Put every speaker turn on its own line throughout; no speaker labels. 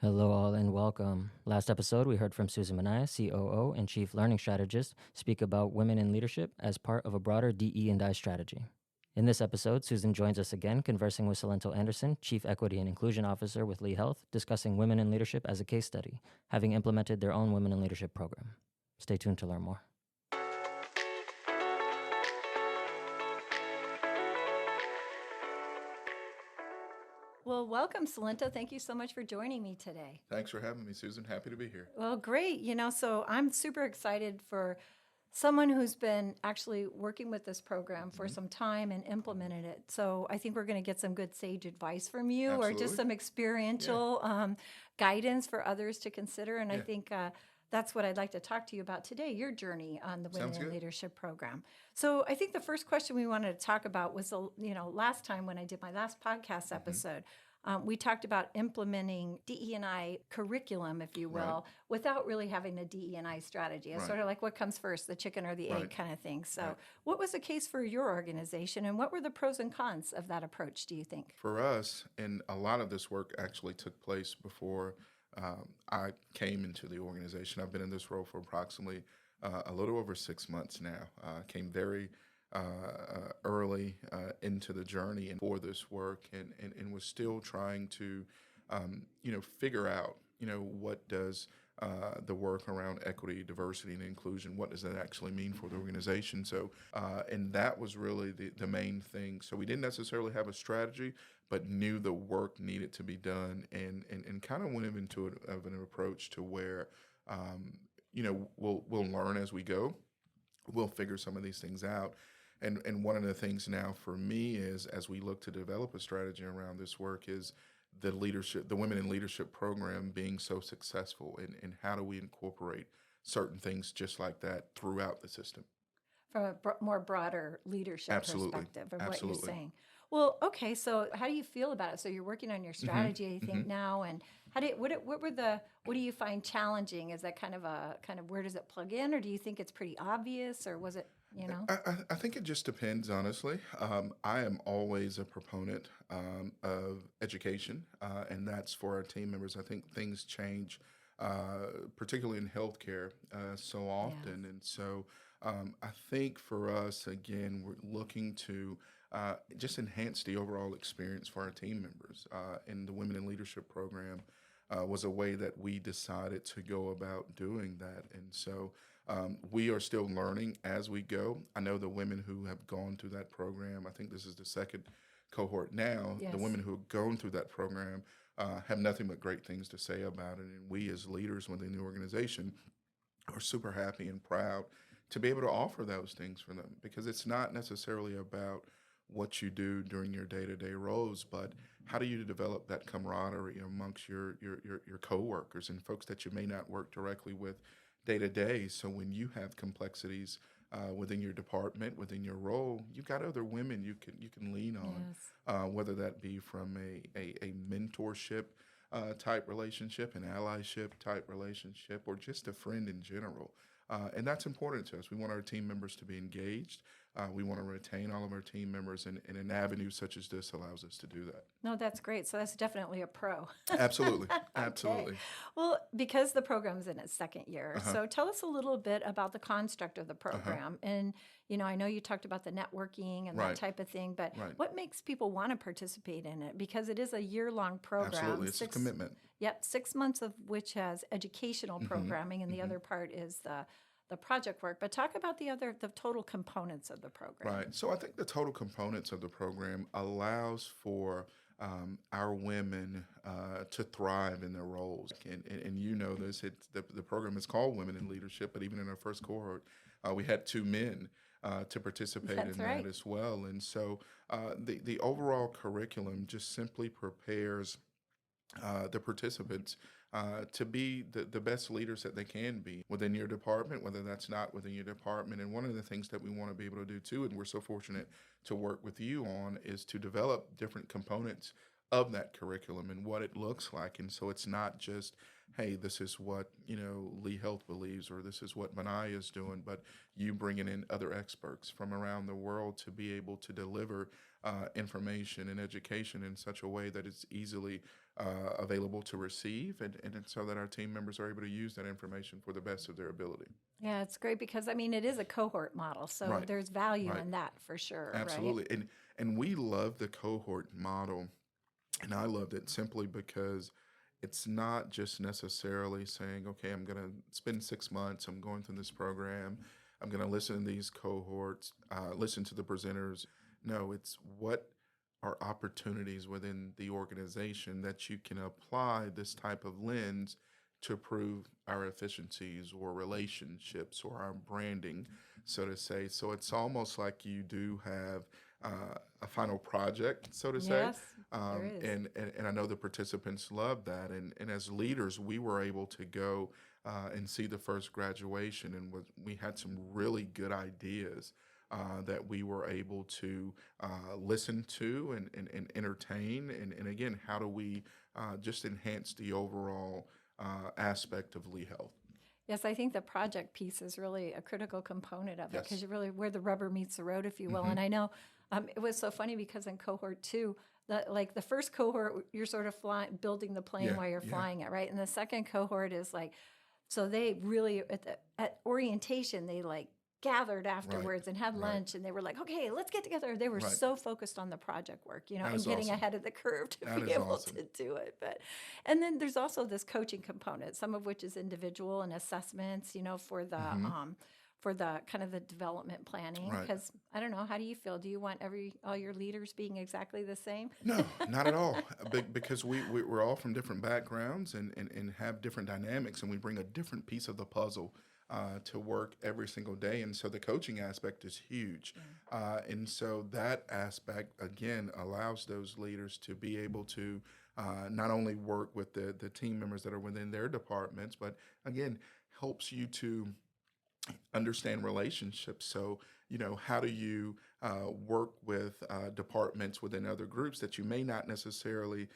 Hello, all, and welcome. Last episode, we heard from Susan Minaya, COO and Chief Learning Strategist, speak about women in leadership as part of a broader DE&I strategy. In this episode, Susan joins us again, conversing with Selynto Anderson, Chief Equity and Inclusion Officer with Lee Health, discussing women in leadership as a case study, having implemented their own women in leadership program. Stay tuned to learn more.
Well, welcome, Selynto. Thank you so much for joining me today.
Thanks for having me, Susan. Happy to be here.
Well, great. So I'm super excited for someone who's been actually working with this program for some time and implemented it. So I think we're going to get some good sage advice from you or just
Absolutely.
some experiential guidance for others to consider. And I
Yeah.
think that's what I'd like to talk to you about today, your journey on the Women
Sounds
in
good.
Leadership program. So I think the first question we wanted to talk about was, last time when I did my last podcast episode, we talked about implementing DE&I curriculum, if you will,
Right.
without really having a DE&I strategy. It's
Right.
sort of like what comes first, the chicken or the egg
Right.
kind of thing. So
Right.
what was the case for your organization and what were the pros and cons of that approach, do you think?
For us, and a lot of this work actually took place before I came into the organization. I've been in this role for approximately a little over 6 months now. Came very early into the journey and for this work, and was still trying to, figure out, what does the work around equity, diversity, and inclusion, what does that actually mean for the organization? So, and that was really the main thing. So we didn't necessarily have a strategy, but knew the work needed to be done, and kind of went into it of an approach to where, we'll learn as we go. We'll figure some of these things out. And one of the things now for me is, as we look to develop a strategy around this work, is the women in leadership program being so successful, and how do we incorporate certain things just like that throughout the system?
From a more broader leadership
Absolutely.
perspective of what you're
Absolutely.
saying. Well, okay, so how do you feel about it? So you're working on your
hmm
strategy, I think
hmm
now, and what do you find challenging? Is that kind of where does it plug in, or do you think it's pretty obvious, or was it?
I think it just depends, honestly. I am always a proponent of education, and that's for our team members. I think things change, particularly in healthcare, so often. And so I think for us, again, we're looking to just enhance the overall experience for our team members. And the Women in Leadership program was a way that we decided to go about doing that. And so we are still learning as we go. I know the women who have gone through that program, I think this is the second cohort now, the
Yes.
women who have gone through that program have nothing but great things to say about it. And we, as leaders within the organization, are super happy and proud to be able to offer those things for them, because it's not necessarily about what you do during your day-to-day roles, but how do you develop that camaraderie amongst your coworkers and folks that you may not work directly with day to day. So when you have complexities within your department, within your role, you've got other women you can lean on,
Yes.
whether that be from a mentorship type relationship, an allyship type relationship, or just a friend in general. And that's important to us. We want our team members to be engaged. We want to retain all of our team members, and an avenue such as this allows us to do that.
No, that's great. So that's definitely a pro.
Absolutely.
Okay.
Absolutely.
Well, because the program's in its second year,
Uh huh.
so tell us a little bit about the construct of the
Uh huh.
program. And, I know you talked about the networking and that
Right.
type of thing, but
Right.
what makes people want to participate in it? Because it is a year-long program,
Absolutely. It's a commitment.
6 months of which has educational
hmm
programming, and the
hmm
other part is the project work. But talk about the total components of the program.
Right. So I think the total components of the program allows for our women to thrive in their roles. And you know this, the program is called Women in Leadership, but even in our first cohort, we had two men to participate
That's
in that
right.
as well. And so the overall curriculum just simply prepares the participants to be the best leaders that they can be within your department, whether that's not within your department. And one of the things that we want to be able to do too, and we're so fortunate to work with you on, is to develop different components of that curriculum and what it looks like. And so it's not just, hey, this is what, Lee Health believes, or this is what Manaya is doing, but you bringing in other experts from around the world to be able to deliver information and education in such a way that it's easily available to receive, and so that our team members are able to use that information for the best of their ability.
Yeah, it's great because I mean it is a cohort model, so
Right,
there's value
right.
in that for sure, right?
Absolutely. And we love the cohort model. And I loved it simply because it's not just necessarily saying, okay, I'm going to spend 6 months, I'm going through this program, I'm going to listen to these cohorts, listen to the presenters. No, it's what are opportunities within the organization that you can apply this type of lens to improve our efficiencies or relationships or our branding, so to say. So it's almost like you do have a final project, so to say.
Yes, there is.
And I know the participants love that. And as leaders, we were able to go and see the first graduation, and we had some really good ideas that we were able to listen to and entertain. And again, how do we just enhance the overall aspect of Lee Health?
Yes, I think the project piece is really a critical component of it
Yes.
because you really where the rubber meets the road, if you will.
Mhm.
And I know it was so funny because in cohort 2, like the first cohort, you're sort of building the plane
Yeah,
while you're
yeah.
flying it, right? And the second cohort is like, so they really at orientation they like gathered afterwards and had
right.
lunch and they were like, okay, let's get together. They were
Right.
so focused on the project work,
That
and
is
getting
awesome.
ahead of the curve to
That
be
is
able
awesome.
to do it. And then there's also this coaching component, some of which is individual and assessments, for the kind of the development planning.
Right.
Because I don't know, how do you feel? Do you want all your leaders being exactly the same?
No, not at all. Because we're all from different backgrounds and have different dynamics, and we bring a different piece of the puzzle to work every single day. And so the coaching aspect is huge. And so that aspect, again, allows those leaders to be able to not only work with the team members that are within their departments, but again, helps you to understand relationships. So, how do you work with departments within other groups that you may not necessarily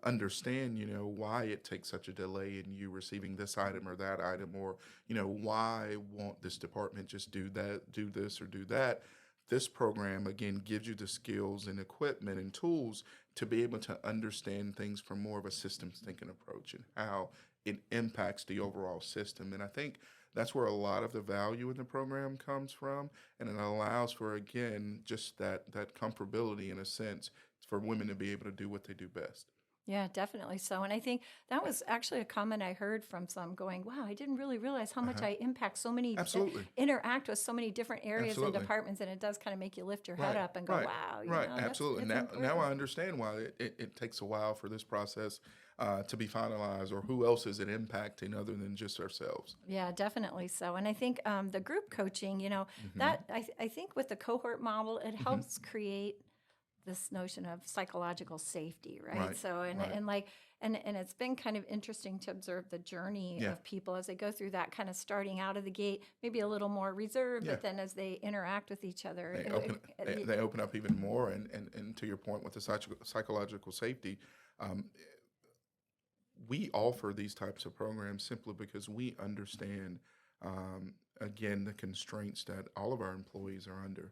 understand, why it takes such a delay in you receiving this item or that item, or, why won't this department just do that, do this or do that? This program, again, gives you the skills and equipment and tools to be able to understand things from more of a systems thinking approach and how it impacts the overall system. And I think that's where a lot of the value in the program comes from. And it allows for, again, just that comfortability in a sense for women to be able to do what they do best.
Yeah, definitely so. And I think that was actually a comment I heard from some going, wow, I didn't really realize how much I impact so many,
Absolutely.
interact with so many different areas and
Absolutely.
departments. And it does kind of make you lift your head up and go,
right,
wow.
right,
That's
absolutely. Now
important.
I understand why it takes a while for this process to be finalized, or who else is it impacting other than just ourselves.
Yeah, definitely so. And I think the group coaching, that I think with the cohort model, it helps create this notion of psychological safety, right?
Right,
So
right.
and it's been kind of interesting to observe the journey
Yeah.
of people as they go through that, kind of starting out of the gate, maybe a little more reserved,
Yeah.
but then as they interact with each other,
They open up even more, and to your point with the psychological safety, um, we offer these types of programs simply because we understand, again, the constraints that all of our employees are under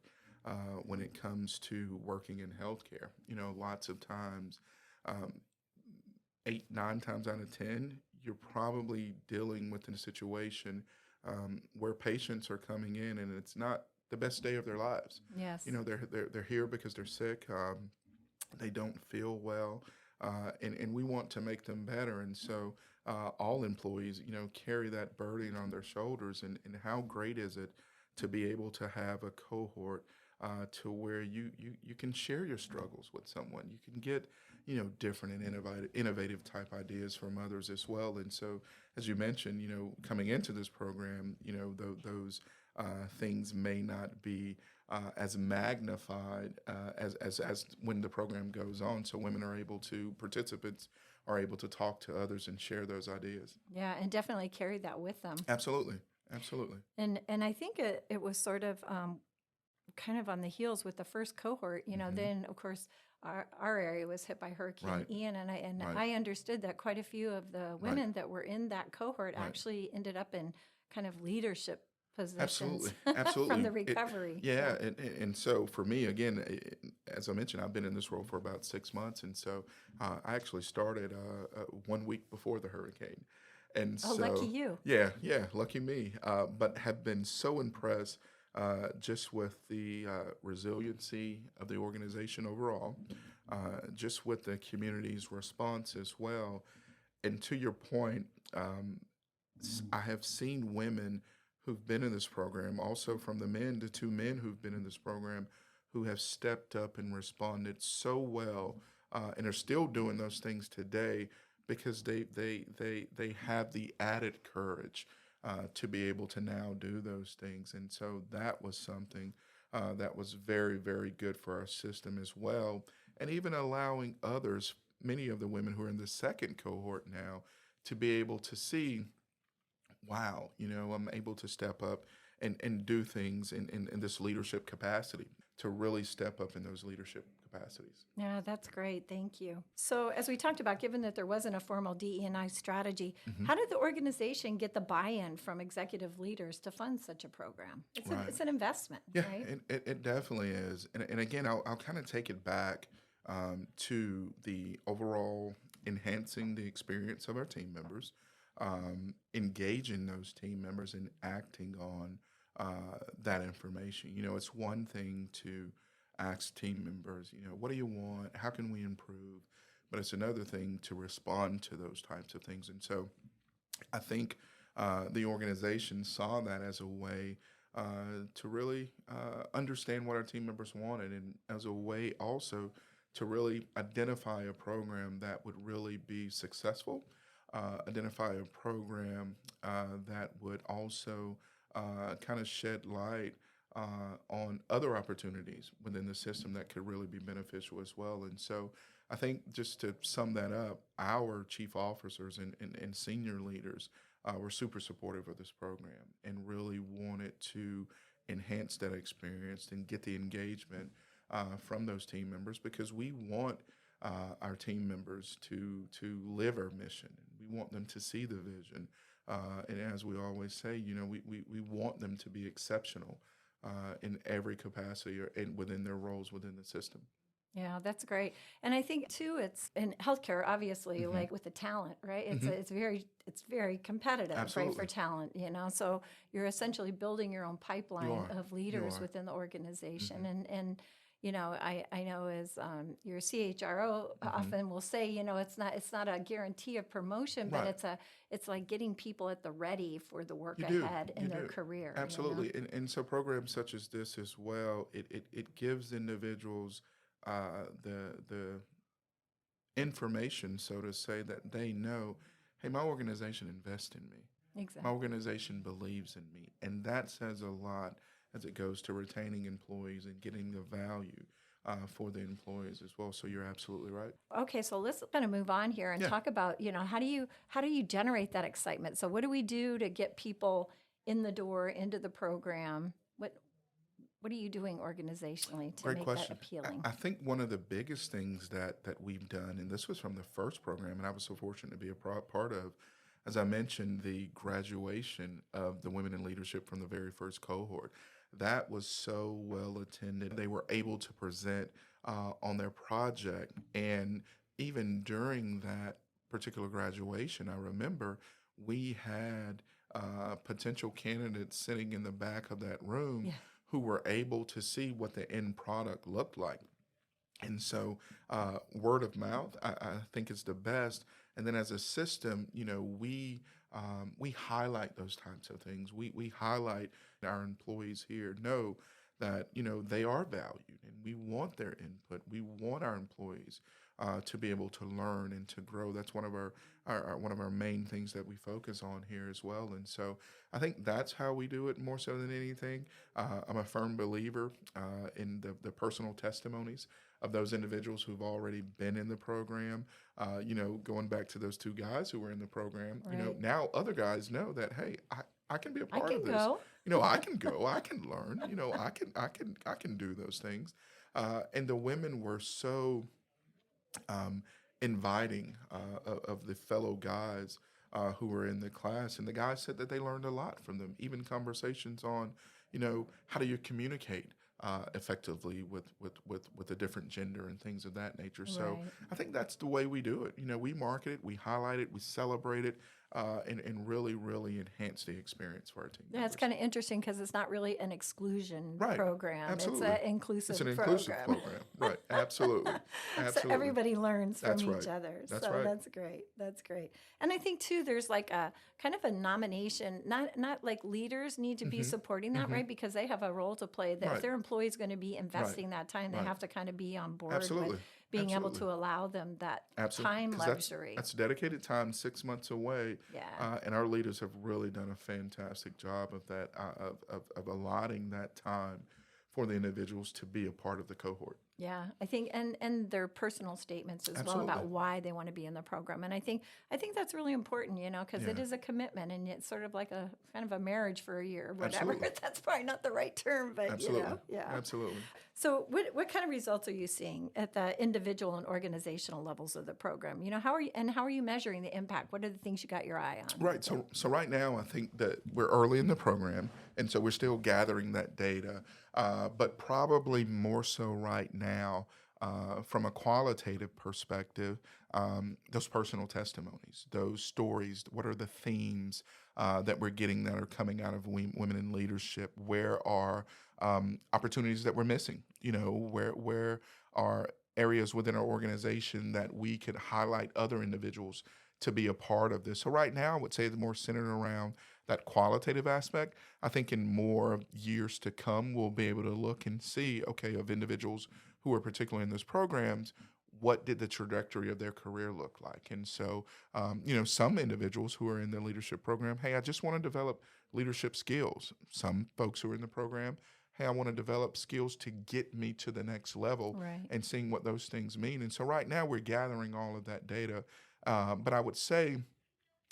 when it comes to working in healthcare. Lots of times, um, 8, 9 times out of 10, you're probably dealing with a situation where patients are coming in and it's not the best day of their lives.
yes.
They're here because they're sick. They don't feel well, and we want to make them better. And so all employees, carry that burden on their shoulders. And how great is it to be able to have a cohort to where you can share your struggles with someone. You can get, different and innovative type ideas from others as well. And so, as you mentioned, coming into this program, those things may not be as magnified as when the program goes on. So participants are able to talk to others and share those ideas.
Yeah, and definitely carry that with them.
Absolutely. Absolutely.
And I think it was sort of kind of on the heels with the first cohort, then of course our area was hit by Hurricane
Right.
Ian, and
Right.
I understood that quite a few of the women that were in that cohort
Right.
actually ended up in kind of leadership positions
Absolutely,
from
absolutely.
the recovery.
Yeah,
Yeah.
and so for me, again, as I mentioned, I've been in this role for about 6 months, and so I actually started 1 week before the hurricane, and
Oh, lucky
so
you.
yeah, lucky me. But have been so impressed just with the resiliency of the organization overall, just with the community's response as well. And to your point, um, I have seen women who've been in this program, also from the men, the two men who've been in this program, who have stepped up and responded so well, and are still doing those things today because they have the added courage to be able to now do those things, and so that was something that was very good for our system as well, and even allowing others, many of the women who are in the second cohort now, to be able to see, wow, I'm able to step up and do things in this leadership capacity, to really step up in those leadership capacities.
Yeah, that's great. Thank you. So, as we talked about, given that there wasn't a formal DE&I strategy,
Hmm.
how did the organization get the buy-in from executive leaders to fund such a program?
Right.
It's an investment,
Yeah,
right?
it definitely is. And again, I'll kind of take it back to the overall enhancing the experience of our team members, engaging those team members and acting on that information. It's one thing to ask team members, what do you want? How can we improve? But it's another thing to respond to those types of things. And so I think the organization saw that as a way to really understand what our team members wanted, and as a way also to really identify a program that would really be successful, identify a program that would also kind of shed light on other opportunities within the system that could really be beneficial as well. And so I think, just to sum that up, our chief officers and senior leaders were super supportive of this program and really wanted to enhance that experience and get the engagement from those team members, because we want our team members to live our mission. We want them to see the vision. And as we always say, we want them to be exceptional in every capacity or within their roles within the system.
Yeah, that's great. And I think too, it's in healthcare, obviously,
Hmm.
like with the talent, right?
Hmm.
It's very competitive, right, for
Absolutely.
talent, So you're essentially building your own
You
pipeline
are.
of
You
leaders
are.
within the organization.
Hmm.
I know as your CHRO
Hmm.
often will say, it's not a guarantee of promotion, but
Right.
it's like getting people at the ready for the work
You do.
ahead
You
in their
do.
career.
Absolutely. And so programs such as this as well, it gives individuals the information, so to say, that they know, hey, my organization invests in me. My
Exactly.
organization believes in me. And that says a lot as it goes to retaining employees and getting the value for the employees as well. So you're absolutely right.
Okay, so let's kind of move on here and
Yeah.
talk about, how do you generate that excitement? So what do we do to get people in the door into the program? What are you doing organizationally to
Great
make that
question.
appealing?
I think one of the biggest things that we've done, and this was from the first program, and I was so fortunate to be a part of, as I mentioned, the graduation of the women in leadership from the very first cohort. That was so well attended. They were able to present on their project, and even during that particular graduation, I remember we had potential candidates sitting in the back of that room
Yeah.
who were able to see what the end product looked like. And so, word of mouth, I think, is the best. And then, as a system, we highlight those types of things. We highlight our employees here know that they are valued, and we want their input. We want our employees to be able to learn and to grow. That's one of our main things that we focus on here as well. And so, I think that's how we do it more so than anything. I'm a firm believer in the personal testimonies of those individuals who've already been in the program. Going back to those two guys who were in the program,
Right.
now other guys know that, hey, I can be a
I
part
can
of this.
go.
I can go, I can learn. I can do those things. And the women were so um, inviting of the fellow guys who were in the class, and the guys said that they learned a lot from them, even conversations on, how do you communicate effectively with a different gender and things of that nature. So
Right.
I think that's the way we do it. We market it, we highlight it, we celebrate it, and really, really enhance the experience for our team
Yeah, it's
members.
kind of interesting because it's not really an exclusion
Right.
program. It's
Absolutely.
an
It's
inclusive
an inclusive
program.
program. Right. Absolutely.
So
Absolutely.
everybody learns from
That's right.
each other.
That's
So
right.
that's great. That's great. And I think too, there's like a kind of a nomination. Not like leaders need to be supporting that, right? Because they have a role to play. That if
Right.
their employee is going to be
Right.
investing that time, they
Right.
have to kind of be on board with
Absolutely.
being able
Absolutely.
to allow them that
Absolutely,
time
because
luxury.
that's dedicated time, 6 months away,
Yeah.
and our leaders have really done a fantastic job of that, of allotting that time for the individuals to be a part of the cohort.
Yeah, I think, and their personal statements as well about
Absolutely.
why they want to be in the program, and I think that's really important, because it
Yeah.
is a commitment, and it's sort of like a kind of a marriage for a year, or whatever.
Absolutely.
That's probably not the right term, but
Absolutely.
yeah.
Absolutely.
So, what kind of results are you seeing at the individual and organizational levels of the program? How are you measuring the impact? What are the things you got your eye on?
Right. So right now, I think that we're early in the program, and so we're still gathering that data. But probably more so right now, from a qualitative perspective, those personal testimonies, those stories. What are the themes that we're getting that are coming out of women in leadership? Where are opportunities that we're missing? Where are areas within our organization that we could highlight other individuals to be a part of this. So right now, I would say it's more centered around that qualitative aspect. I think in more years to come, we'll be able to look and see, okay, of individuals who are particularly in those programs, what did the trajectory of their career look like? And so, some individuals who are in the leadership program, hey, I just want to develop leadership skills. Some folks who are in the program, hey, I want to develop skills to get me to the next level,
Right.
and seeing what those things mean. And so right now we're gathering all of that data. But I would say,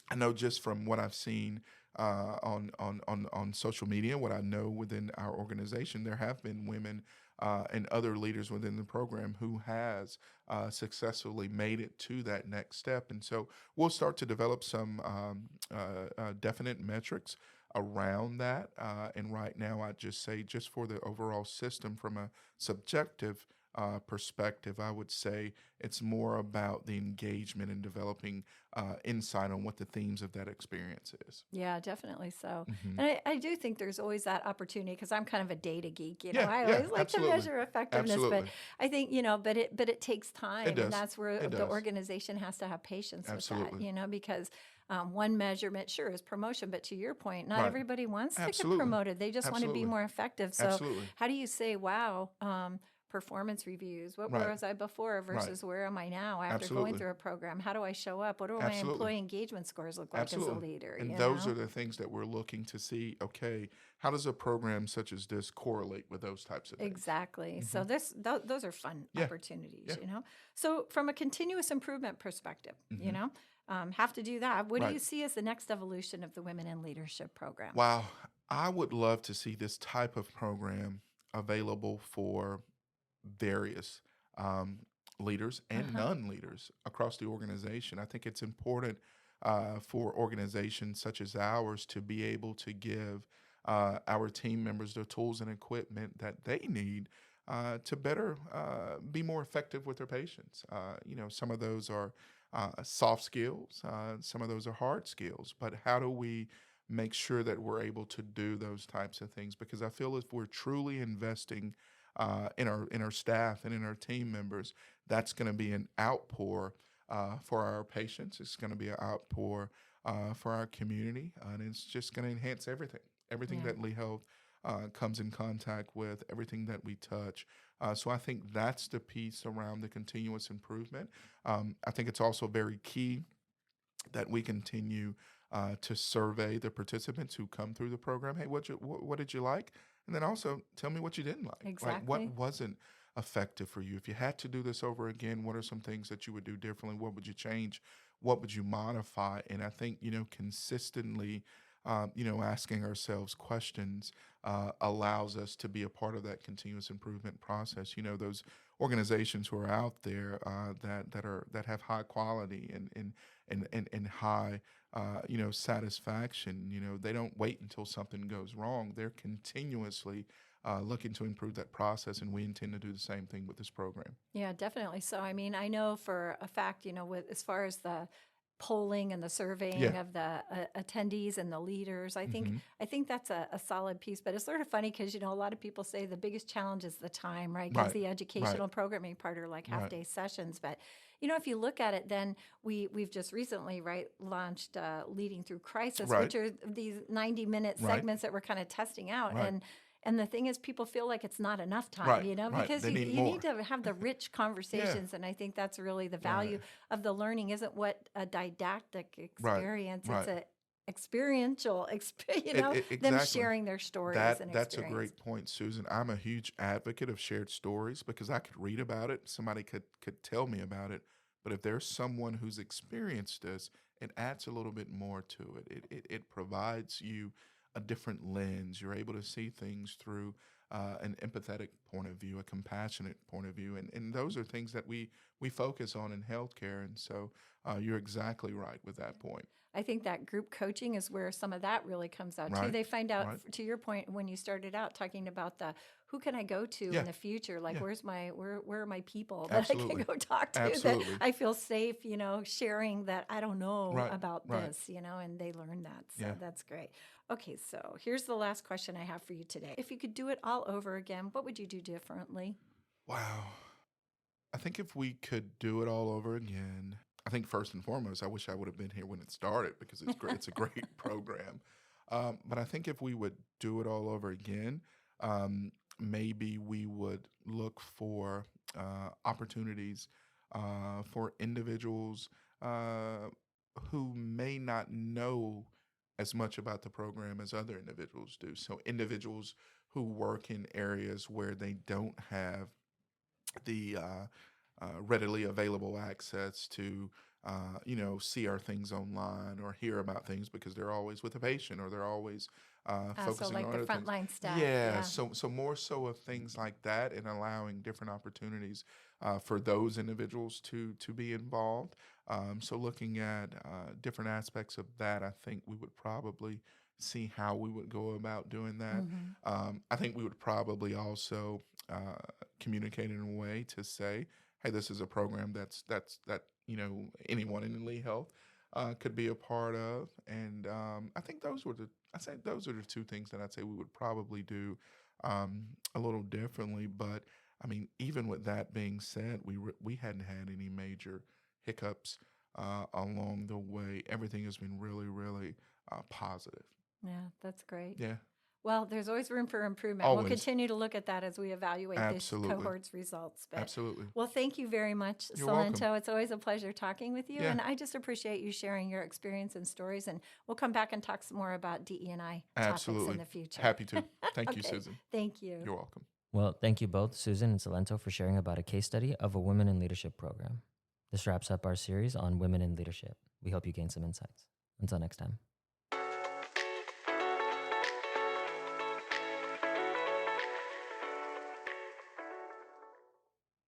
I know just from what I've seen on social media, what I know within our organization, there have been women and other leaders within the program who has successfully made it to that next step. And so we'll start to develop some definite metrics around that. And right now, I'd just say, just for the overall system from a subjective perspective, I would say it's more about the engagement and developing insight on what the themes of that experience is.
Yeah, definitely so.
Hmm.
And I do think there's always that opportunity because I'm kind of a data geek.
Yeah,
I
yeah,
always like to
absolutely.
measure effectiveness, but
Absolutely.
I think, but it takes time,
It
and
does.
that's where
It
the
does.
organization has to have patience with that,
Absolutely.
because one measurement, sure, is promotion, but to your point, not
Right.
everybody wants to get
Absolutely.
promoted. They just want to be
Absolutely.
more effective. So
Absolutely.
how do you say, wow, performance reviews? What
Right.
was I before versus where am I now after going
Absolutely.
through a program? How do I show up? What do my
Absolutely.
employee engagement scores look like as a
Absolutely.
leader?
And those are the things that we're looking to see. Okay, how does a program such as this correlate with those types of things?
Exactly.
Hmm.
So those are fun
Yeah.
opportunities,
Yeah.
So from a continuous improvement perspective,
Hmm.
have to do that. What do you
Right.
see as the next evolution of the Women in Leadership program?
Wow. I would love to see this type of program available for various um, leaders and
Uh-huh.
non-leaders across the organization. I think it's important for organizations such as ours to be able to give our team members the tools and equipment that they need to better be more effective with their patients. Some of those are soft skills, some of those are hard skills, but how do we make sure that we're able to do those types of things? Because I feel if we're truly investing in our staff and in our team members, that's going to be an outpour for our patients. It's going to be an outpour for our community, and it's just going to enhance everything
Yeah.
that Lee Health comes in contact with, everything that we touch. So I think that's the piece around the continuous improvement. I think it's also very key that we continue to survey the participants who come through the program. Hey, what did you like? And then also tell me what you didn't like. Like, what
Exactly.
wasn't effective for you? If you had to do this over again, what are some things that you would do differently? What would you change? What would you modify? And I think, consistently, asking ourselves questions allows us to be a part of that continuous improvement process. Those organizations who are out there that have high quality and high satisfaction. They don't wait until something goes wrong. They're continuously looking to improve that process, and we intend to do the same thing with this program.
Yeah, definitely. So, I mean, I know for a fact, with as far as the polling and the surveying
Yeah.
of the attendees and the leaders,
Hmm.
I think that's a solid piece. But it's sort of funny because a lot of people say the biggest challenge is the time, right? Because
Right.
the
Right.
educational programming part are like half
Right.
day sessions. But if you look at it, then we've just recently launched Leading Through Crisis,
Right.
which are these 90-minute
Right.
segments that we're kind of testing out.
Right.
And the thing is, people feel like it's not enough time,
Right. Right.
because
They need
you need
more.
to have the rich
Yeah.
conversations. And I think that's really the value
Right.
of the learning isn't what a didactic
Right.
experience, it's
Right.
a experiential experience, them
Exactly.
sharing their stories and
That's a
experience.
great point, Susan. I'm a huge advocate of shared stories because I could read about it, somebody could tell me about it, but if there's someone who's experienced this, it adds a little bit more to it. It provides you a different lens. You're able to see things through an empathetic point of view, a compassionate point of view, and those are things that we focus on in healthcare. And so you're exactly right with that point.
I think that group coaching is where some of that really comes out too.
Right.
They find out,
Right.
to your point, when you started out talking about the who can I go to
Yeah.
in the future? Like,
Yeah.
where are my people that I can
Absolutely.
go talk to, that
Absolutely.
I feel safe, sharing that I don't know
Right.
about
Right.
this, and they learn that. So
Yeah.
that's great. Okay, so here's the last question I have for you today. If you could do it all over again, what would you do differently?
Wow. I think if we could do it all over again, I think first and foremost, I wish I would have been here when it started because it's great. It's a great program. But I think if we would do it all over again, maybe we would look for opportunities for individuals uh, who may not know as much about the program as other individuals do. So individuals who work in areas where they don't have the readily available access to, see our things online or hear about things because they're always with a patient or they're always
So
focusing
like
on
the
other things.
frontline staff,
Yeah,
yeah.
so more so of things like that and allowing different opportunities for those individuals to be involved. So looking at different aspects of that, I think we would probably see how we would go about doing that.
Hmm.
I think we would probably also communicate in a way to say, hey, this is a program that anyone in Lee Health could be a part of, and I say those are the two things that I'd say we would probably do a little differently. But I mean, even with that being said, we hadn't had any major hiccups along the way. Everything has been really, really positive.
Yeah, that's great.
Yeah,
Well, there's always room for improvement. We'll
always,
continue to look at that as we evaluate this
absolutely,
cohort's results. But
absolutely.
well, thank you very much,
You're welcome.
Selynto. It's always a pleasure talking with you,
Yeah,
and I just appreciate you sharing your experience and stories. And we'll come back and talk some more about DE&I topics in
absolutely.
the future.
Happy to. Thank you,
Okay,
Susan.
thank you.
You're welcome.
Well, thank you both, Susan and Selynto, for sharing about a case study of a Women in Leadership program. This wraps up our series on women in leadership. We hope you gained some insights. Until next time.